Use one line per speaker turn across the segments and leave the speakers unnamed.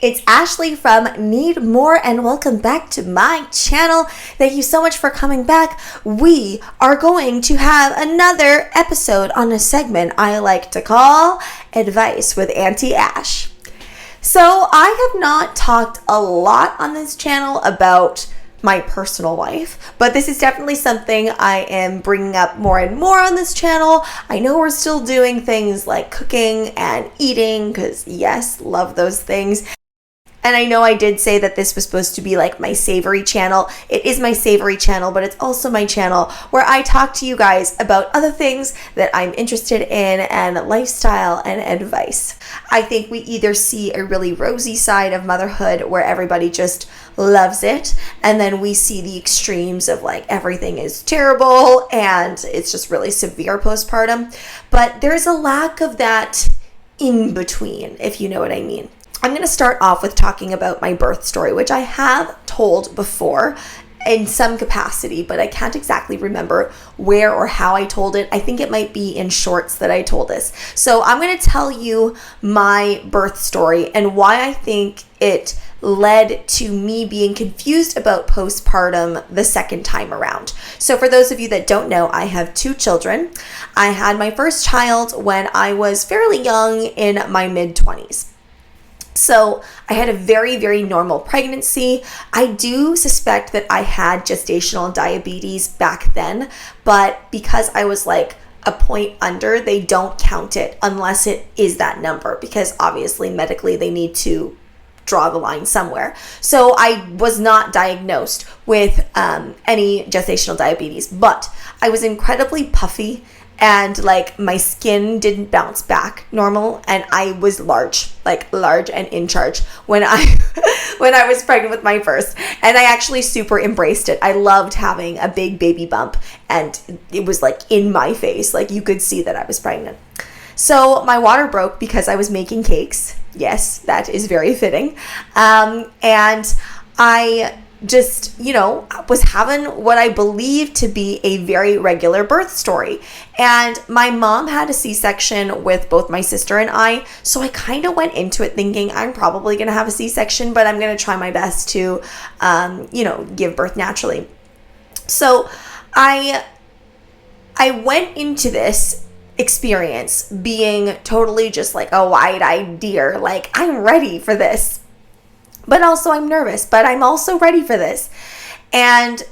It's Ashley from Need More and welcome back to my channel. Thank you so much for coming back. We are going to have another episode on a segment I like to call Advice with Auntie Ash. So I have not talked a lot on this channel about my personal life, but this is definitely something I am bringing up more and more on this channel. I know we're still doing things like cooking and eating because yes, love those things. And I know I did say that this was supposed to be like my savory channel. It is my savory channel, but it's also my channel where I talk to you guys about other things that I'm interested in and lifestyle and advice. I think we either see a really rosy side of motherhood where everybody just loves it, and then we see the extremes of like everything is terrible and it's just really severe postpartum. But there's a lack of that in between, if you know what I mean. I'm going to start off with talking about my birth story, which I have told before in some capacity, but I can't exactly remember where or how I told it. I think it might be in shorts that I told this. So I'm going to tell you my birth story and why I think it led to me being confused about postpartum the second time around. So for those of you that don't know, I have two children. I had my first child when I was fairly young in my mid-20s. So I had a very, very normal pregnancy. I do suspect that I had gestational diabetes back then, but because I was like a point under, they don't count it unless it is that number, because obviously medically they need to draw the line somewhere. So I was not diagnosed with any gestational diabetes, but I was incredibly puffy and like my skin didn't bounce back normal, and I was large and in charge when I was pregnant with my first, and I actually super embraced it. I loved having a big baby bump, and it was like in my face, like you could see that I was pregnant. So my water broke because I was making cakes. Yes, that is very fitting. And I just, was having what I believe to be a very regular birth story. And my mom had a C-section with both my sister and I. So I kind of went into it thinking I'm probably going to have a C-section, but I'm going to try my best to, give birth naturally. So I went into this experience being totally just like a wide-eyed deer. Like, I'm ready for this. But also I'm nervous, but I'm also ready for this. And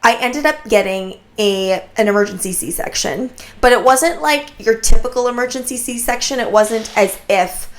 I ended up getting an emergency C-section, but it wasn't like your typical emergency C-section. It wasn't as if,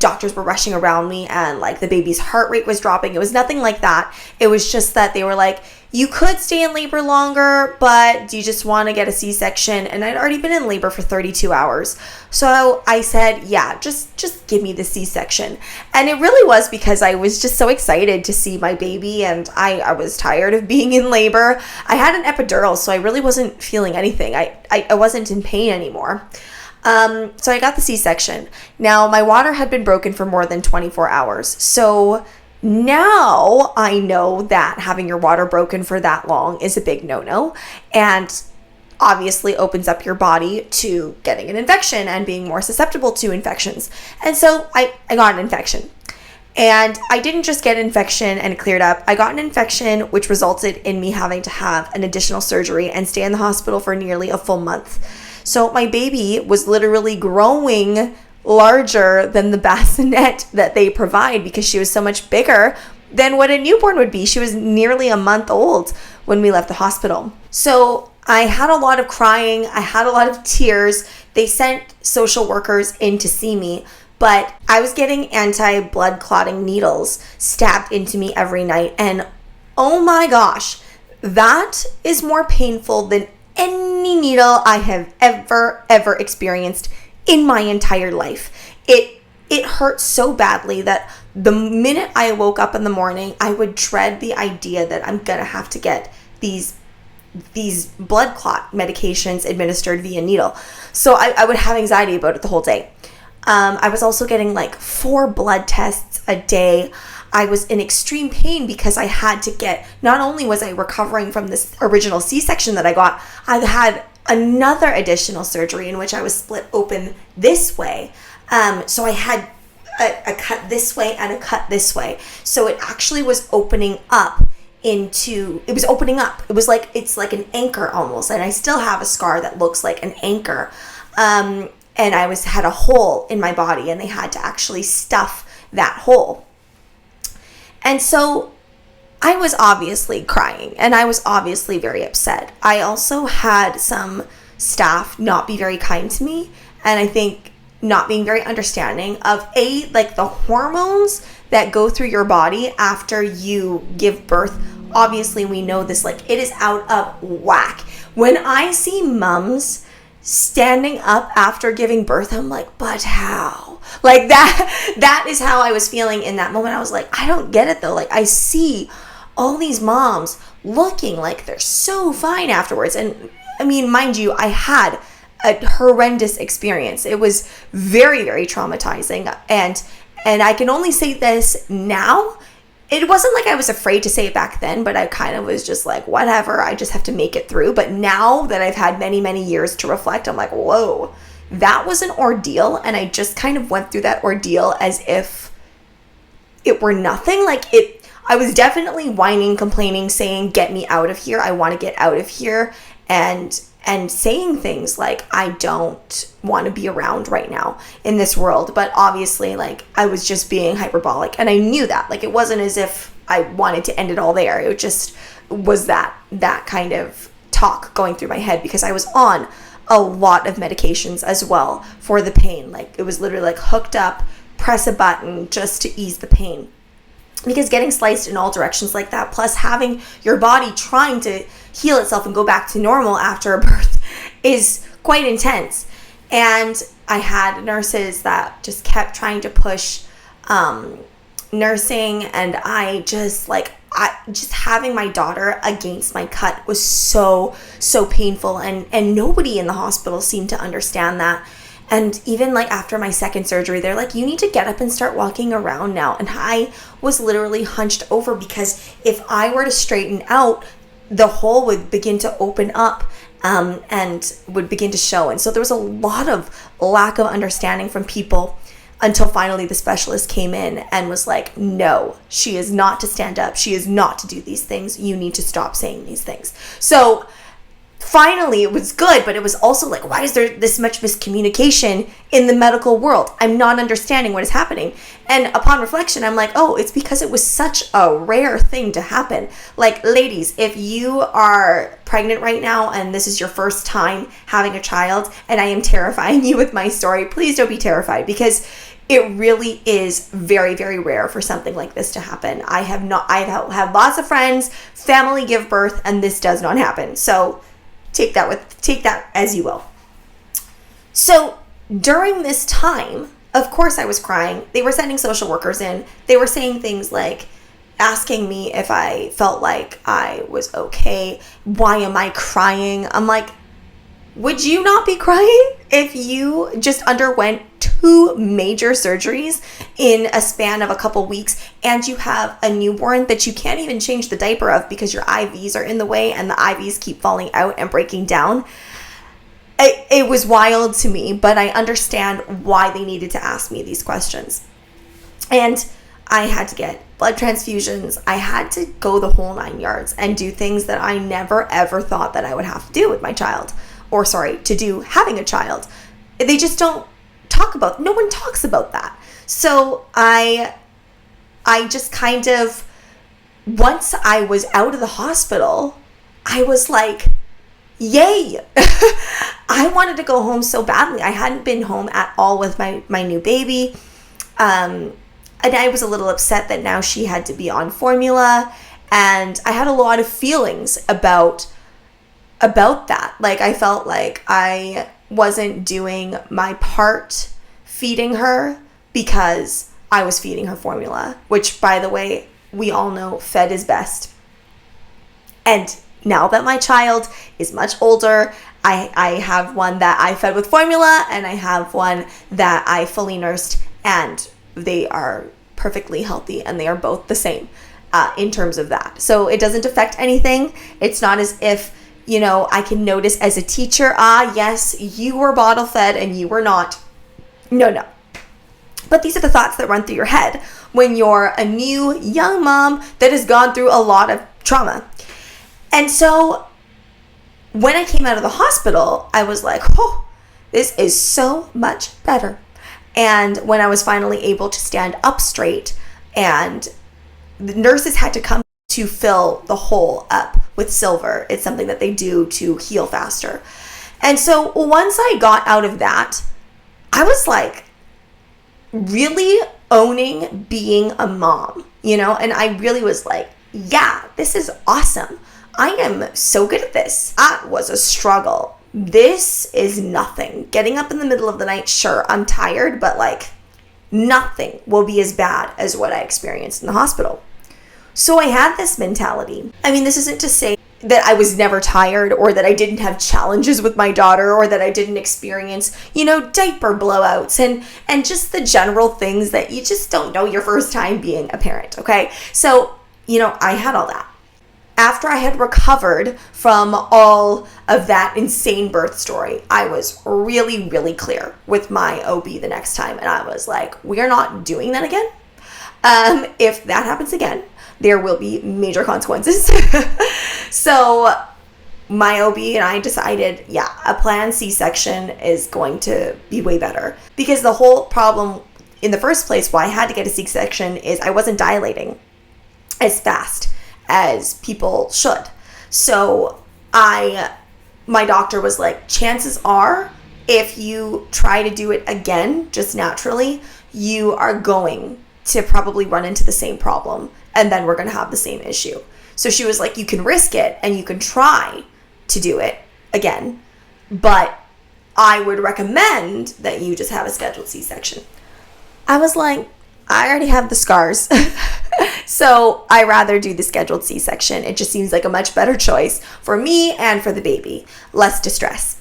doctors were rushing around me and like the baby's heart rate was dropping. It was nothing like that. It was just that they were like, you could stay in labor longer, but do you just want to get a C-section? And I'd already been in labor for 32 hours. So I said, yeah, just give me the C-section. And it really was because I was just so excited to see my baby, and I was tired of being in labor. I had an epidural, so I really wasn't feeling anything. I wasn't in pain anymore. So I got the C-section. Now, my water had been broken for more than 24 hours. So now I know that having your water broken for that long is a big no-no, and obviously opens up your body to getting an infection and being more susceptible to infections. And so I got an infection. And I didn't just get an infection and it cleared up. I got an infection which resulted in me having to have an additional surgery and stay in the hospital for nearly a full month. So my baby was literally growing larger than the bassinet that they provide because she was so much bigger than what a newborn would be. She was nearly a month old when we left the hospital. So I had a lot of crying. I had a lot of tears. They sent social workers in to see me, but I was getting anti-blood clotting needles stabbed into me every night. And oh my gosh, that is more painful than any needle I have ever experienced in my entire life. It hurt so badly that the minute I woke up in the morning, I would dread the idea that I'm gonna have to get these blood clot medications administered via needle. So I would have anxiety about it the whole day. I was also getting like 4 blood tests a day. I was in extreme pain because I had to get, not only was I recovering from this original C-section that I got, I had another additional surgery in which I was split open this way. So I had a cut this way and a cut this way. So it actually was opening up. It was like, it's like an anchor almost. And I still have a scar that looks like an anchor. And I had a hole in my body, and they had to actually stuff that hole. And so I was obviously crying, and I was obviously very upset. I also had some staff not be very kind to me, and I think not being very understanding of like the hormones that go through your body after you give birth. Obviously, we know this, like, it is out of whack. When I see moms standing up after giving birth, I'm like, but how? Like, that is how I was feeling in that moment. I was like, I don't get it though. Like, I see all these moms looking like they're so fine afterwards. And I mean, mind you, I had a horrendous experience. It was very, very traumatizing. And I can only say this now. It wasn't like I was afraid to say it back then, but I kind of was just like, whatever, I just have to make it through. But now that I've had many, many years to reflect, I'm like, whoa, that was an ordeal. And I just kind of went through that ordeal as if it were nothing. I was definitely whining, complaining, saying, get me out of here. I want to get out of here. And saying things like, I don't want to be around right now in this world. But obviously, like, I was just being hyperbolic, and I knew that. Like, it wasn't as if I wanted to end it all there. It just was that kind of talk going through my head, because I was on a lot of medications as well for the pain. Like, it was literally like hooked up, press a button just to ease the pain. Because getting sliced in all directions like that, plus having your body trying to heal itself and go back to normal after a birth, is quite intense. And I had nurses that just kept trying to push nursing, and I just having my daughter against my cut was so painful, and nobody in the hospital seemed to understand that. And even like after my second surgery, they're like, you need to get up and start walking around now. And I was literally hunched over, because if I were to straighten out, the hole would begin to open up and would begin to show. And so there was a lot of lack of understanding from people, until finally the specialist came in and was like, no, she is not to stand up. She is not to do these things. You need to stop saying these things. So finally, it was good, but it was also like, why is there this much miscommunication in the medical world? I'm not understanding what is happening. And upon reflection, I'm like, oh, it's because it was such a rare thing to happen. Like, ladies, if you are pregnant right now and this is your first time having a child, and I am terrifying you with my story, please don't be terrified, because it really is very, very rare for something like this to happen. I have had lots of friends, family give birth, and this does not happen. So take that as you will. So during this time, of course I was crying. They were sending social workers in. They were saying things like, asking me if I felt like I was okay. Why am I crying? I'm like, would you not be crying if you just underwent 2 major surgeries in a span of a couple weeks, and you have a newborn that you can't even change the diaper of because your IVs are in the way and the IVs keep falling out and breaking down? It was wild to me, but I understand why they needed to ask me these questions. And I had to get blood transfusions. I had to go the whole 9 yards and do things that I never ever thought that I would have to do with my child. To do having a child. They just don't talk about, no one talks about that. So I just kind of, once I was out of the hospital, I was like, yay. I wanted to go home so badly. I hadn't been home at all with my new baby. And I was a little upset that now she had to be on formula. And I had a lot of feelings about that. Like, I felt like I wasn't doing my part feeding her because I was feeding her formula, which, by the way, we all know fed is best. And now that my child is much older, I have one that I fed with formula, and I have one that I fully nursed, and they are perfectly healthy, and they are both the same in terms of that. So it doesn't affect anything. It's not as if, I can notice as a teacher, yes, you were bottle fed and you were not. No. But these are the thoughts that run through your head when you're a new young mom that has gone through a lot of trauma. And so when I came out of the hospital, I was like, oh, this is so much better. And when I was finally able to stand up straight, and the nurses had to come to fill the hole up with silver. It's something that they do to heal faster. And so once I got out of that, I was like really owning being a mom, and I really was like, yeah, this is awesome. I am so good at this. That was a struggle. This is nothing. Getting up in the middle of the night, sure, I'm tired, but like nothing will be as bad as what I experienced in the hospital. So I had this mentality. I mean, this isn't to say that I was never tired or that I didn't have challenges with my daughter or that I didn't experience, diaper blowouts and just the general things that you just don't know your first time being a parent, okay? So, I had all that. After I had recovered from all of that insane birth story, I was really, really clear with my OB the next time. And I was like, we are not doing that again. If that happens again, there will be major consequences. So my OB and I decided, a planned C-section is going to be way better. Because the whole problem in the first place why I had to get a C-section is I wasn't dilating as fast as people should. So my doctor was like, chances are if you try to do it again, just naturally, you are going to probably run into the same problem. And then we're going to have the same issue. So she was like, you can risk it and you can try to do it again, but I would recommend that you just have a scheduled C-section. I was like, I already have the scars. So I rather do the scheduled C-section. It just seems like a much better choice for me and for the baby. Less distress.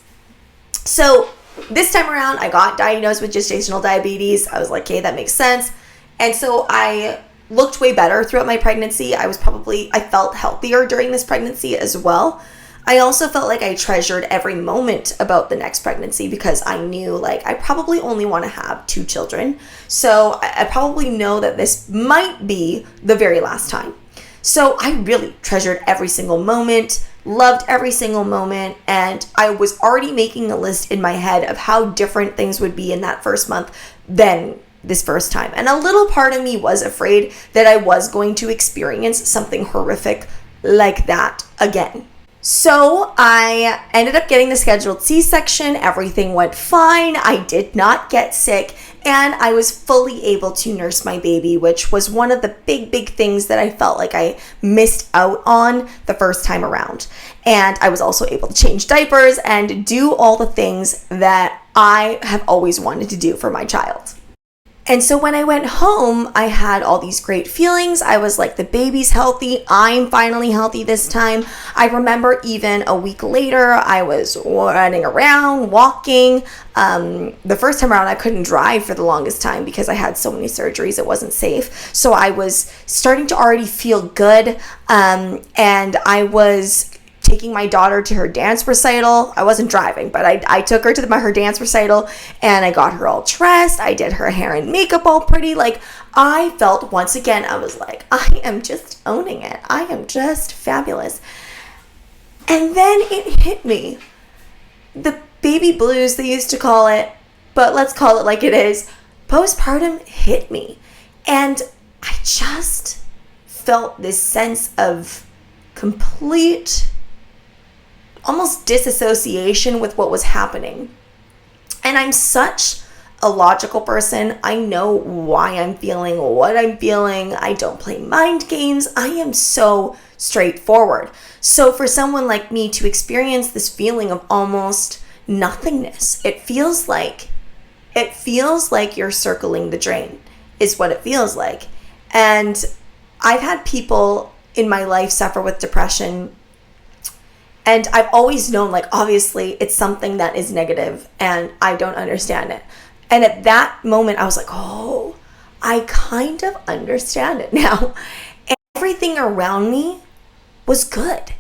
So this time around, I got diagnosed with gestational diabetes. I was like, okay, that makes sense. And so I looked way better throughout my pregnancy. I felt healthier during this pregnancy as well. I also felt like I treasured every moment about the next pregnancy because I knew I probably only want to have 2 children. So I probably know that this might be the very last time. So I really treasured every single moment, loved every single moment, and I was already making a list in my head of how different things would be in that first month than this first time. And a little part of me was afraid that I was going to experience something horrific like that again. So I ended up getting the scheduled C-section. Everything went fine. I did not get sick, and I was fully able to nurse my baby, which was one of the big things that I felt like I missed out on the first time around. And I was also able to change diapers and do all the things that I have always wanted to do for my child. And so when I went home, I had all these great feelings. I was like, the baby's healthy. I'm finally healthy this time. I remember even a week later, I was running around, walking. The first time around, I couldn't drive for the longest time because I had so many surgeries. It wasn't safe. So I was starting to already feel good. And I was taking my daughter to her dance recital. I wasn't driving, but I took her to her dance recital, and I got her all dressed. I did her hair and makeup all pretty. I felt, once again, I was like, I am just owning it. I am just fabulous. And then it hit me. The baby blues, they used to call it, but let's call it like it is. Postpartum hit me. And I just felt this sense of complete, almost disassociation with what was happening. And I'm such a logical person. I know why I'm feeling what I'm feeling. I don't play mind games. I am so straightforward. So for someone like me to experience this feeling of almost nothingness, it feels like you're circling the drain is what it feels like. And I've had people in my life suffer with depression, and I've always known, obviously, it's something that is negative and I don't understand it. And at that moment, I was like, oh, I kind of understand it now. And everything around me was good.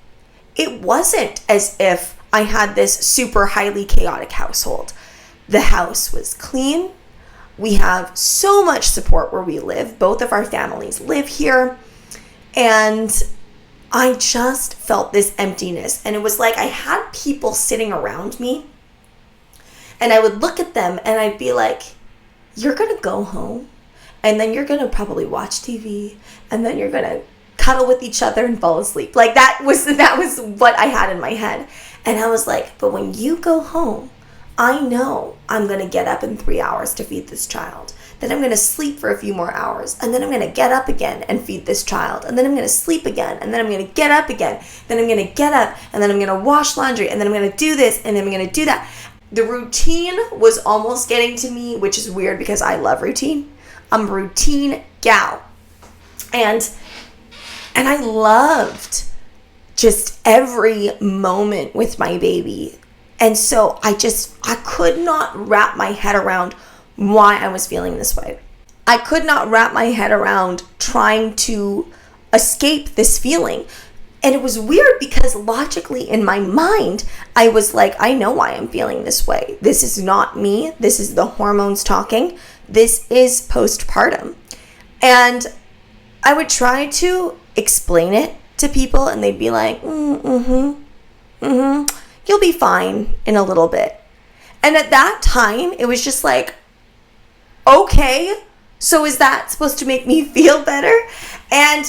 It wasn't as if I had this super highly chaotic household. The house was clean. We have so much support where we live. Both of our families live here. And I just felt this emptiness. And it was like I had people sitting around me. And I would look at them and I'd be like, you're going to go home. And then you're going to probably watch TV. And then you're going to cuddle with each other and fall asleep. Like that was what I had in my head. And I was like, but when you go home, I know I'm going to get up in 3 hours to feed this child. Then I'm going to sleep for a few more hours. And then I'm going to get up again and feed this child. And then I'm going to sleep again. And then I'm going to get up again. Then I'm going to get up. And then I'm going to wash laundry. And then I'm going to do this. And then I'm going to do that. The routine was almost getting to me, which is weird because I love routine. I'm a routine gal. And I loved just every moment with my baby. And so I could not wrap my head around why I was feeling this way. I could not wrap my head around trying to escape this feeling. And it was weird because logically in my mind, I was like, I know why I'm feeling this way. This is not me. This is the hormones talking. This is postpartum. And I would try to explain it to people and they'd be like, you'll be fine in a little bit. And at that time, it was just like, okay, so is that supposed to make me feel better? And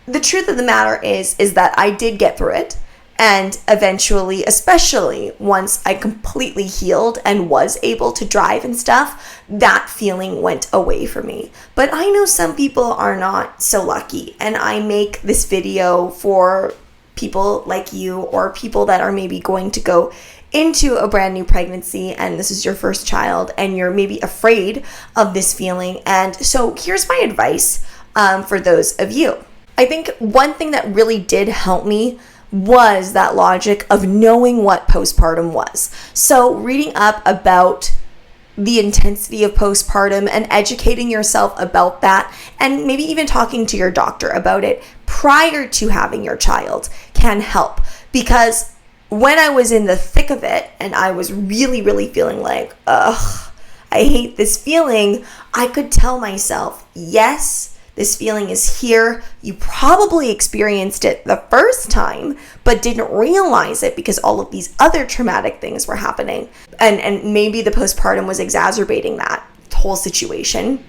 the truth of the matter is that I did get through it. And eventually, especially once I completely healed and was able to drive and stuff, that feeling went away from me. But I know some people are not so lucky. And I make this video for people like you or people that are maybe going to go into a brand new pregnancy and this is your first child and you're maybe afraid of this feeling. And so here's my advice for those of you. I think one thing that really did help me was that logic of knowing what postpartum was. So reading up about the intensity of postpartum and educating yourself about that, and maybe even talking to your doctor about it prior to having your child can help. Because when I was in the thick of it and I was really, really feeling like, ugh, I hate this feeling, I could tell myself, yes, this feeling is here. You probably experienced it the first time, but didn't realize it because all of these other traumatic things were happening. And maybe the postpartum was exacerbating that whole situation.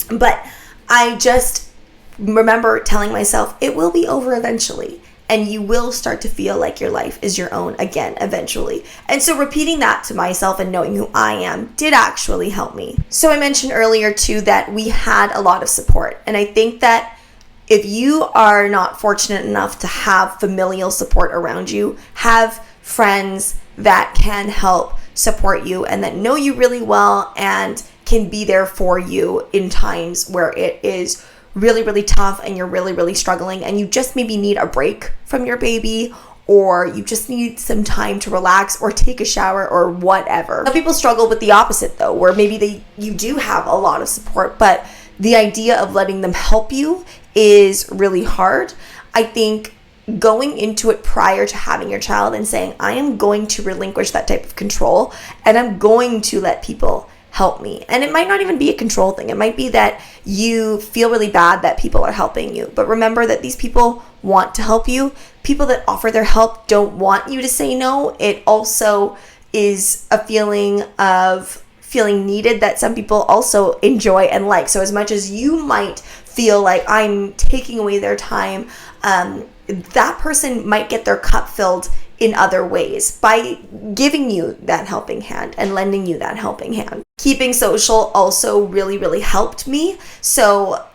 But I just remember telling myself, it will be over eventually. And you will start to feel like your life is your own again eventually. And so repeating that to myself and knowing who I am did actually help me. So I mentioned earlier too that we had a lot of support. And I think that if you are not fortunate enough to have familial support around you, have friends that can help support you and that know you really well and can be there for you in times where it is really, really tough and you're really, really struggling and you just maybe need a break from your baby or you just need some time to relax or take a shower or whatever. Some people struggle with the opposite though, where maybe you do have a lot of support, but the idea of letting them help you is really hard. I think going into it prior to having your child and saying, I am going to relinquish that type of control and I'm going to let people help me. And it might not even be a control thing. It might be that you feel really bad that people are helping you. But remember that these people want to help you. People that offer their help don't want you to say no. It also is a feeling of feeling needed that some people also enjoy and like. So as much as you might feel like I'm taking away their time, that person might get their cup filled in other ways by giving you that helping hand and lending you that helping hand. Keeping social also really, really helped me. So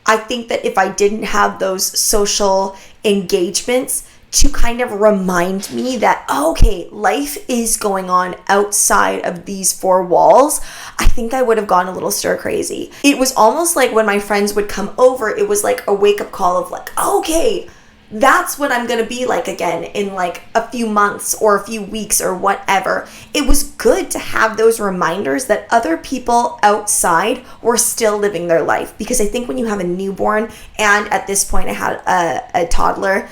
I think that if I didn't have those social engagements to kind of remind me that, okay, life is going on outside of these four walls, I think I would have gone a little stir crazy. It was almost like when my friends would come over, it was like a wake up call of like, okay, that's what I'm going to be like again in like a few months or a few weeks or whatever. It was good to have those reminders that other people outside were still living their life. Because I think when you have a newborn, and at this point I had a toddler,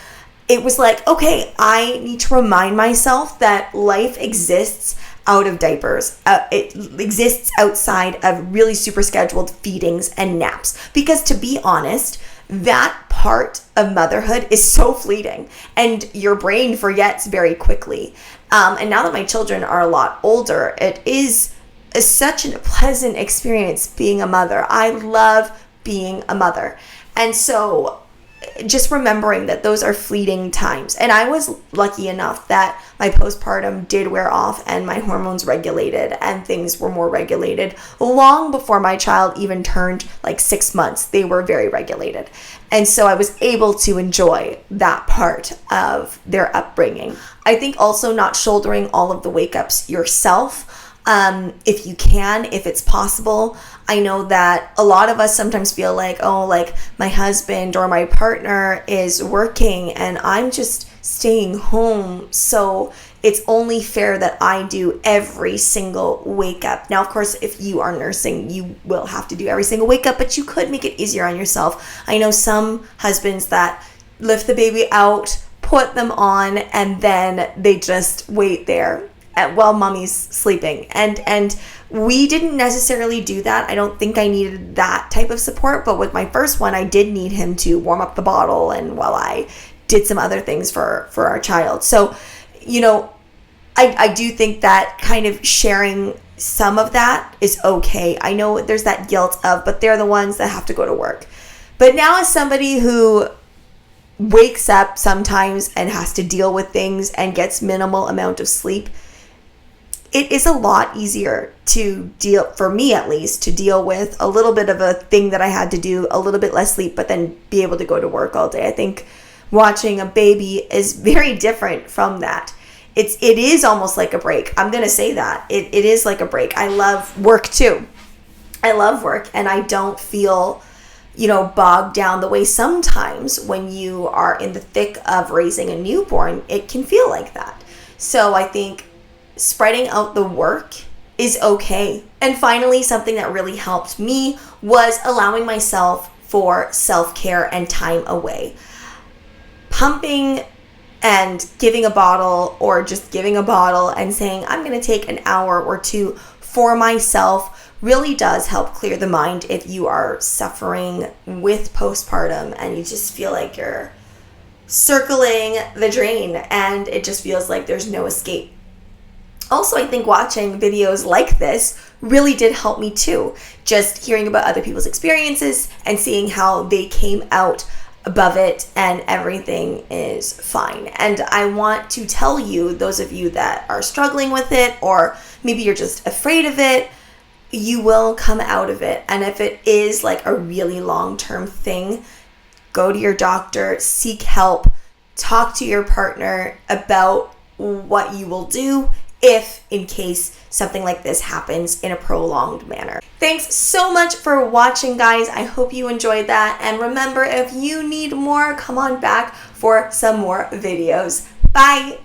it was like, okay, I need to remind myself that life exists out of diapers. It exists outside of really super scheduled feedings and naps. Because to be honest, that part of motherhood is so fleeting and your brain forgets very quickly. And now that my children are a lot older, it is such a pleasant experience being a mother. I love being a mother. And so just remembering that those are fleeting times. And I was lucky enough that my postpartum did wear off and my hormones regulated and things were more regulated long before my child even turned like 6 months. They were very regulated. And so I was able to enjoy that part of their upbringing. I think also not shouldering all of the wake ups yourself. If you can, if it's possible. I know that a lot of us sometimes feel like, oh, like my husband or my partner is working and I'm just staying home. So it's only fair that I do every single wake up. Now, of course, if you are nursing, you will have to do every single wake up, but you could make it easier on yourself. I know some husbands that lift the baby out, put them on, and then they just wait there while mommy's sleeping. And we didn't necessarily do that. I don't think I needed that type of support, but with my first one, I did need him to warm up the bottle and while I did some other things for our child. So, I do think that kind of sharing some of that is okay. I know there's that guilt of, but they're the ones that have to go to work. But now as somebody who wakes up sometimes and has to deal with things and gets minimal amount of sleep, it is a lot easier to deal, for me at least, to deal with a little bit of a thing that I had to do, a little bit less sleep, but then be able to go to work all day. I think watching a baby is very different from that. It is almost like a break. I'm going to say that. It is like a break. I love work too. I love work and I don't feel, bogged down the way sometimes when you are in the thick of raising a newborn, it can feel like that. So I think spreading out the work is okay. And finally, something that really helped me was allowing myself for self-care and time away. Pumping and giving a bottle or just giving a bottle and saying, I'm going to take an hour or two for myself really does help clear the mind if you are suffering with postpartum and you just feel like you're circling the drain and it just feels like there's no escape. Also, I think watching videos like this really did help me too. Just hearing about other people's experiences and seeing how they came out above it and everything is fine. And I want to tell you, those of you that are struggling with it or maybe you're just afraid of it, you will come out of it. And if it is like a really long-term thing, go to your doctor, seek help, talk to your partner about what you will do if in case something like this happens in a prolonged manner. Thanks so much for watching, guys. I hope you enjoyed that. And remember, if you need more, come on back for some more videos. Bye.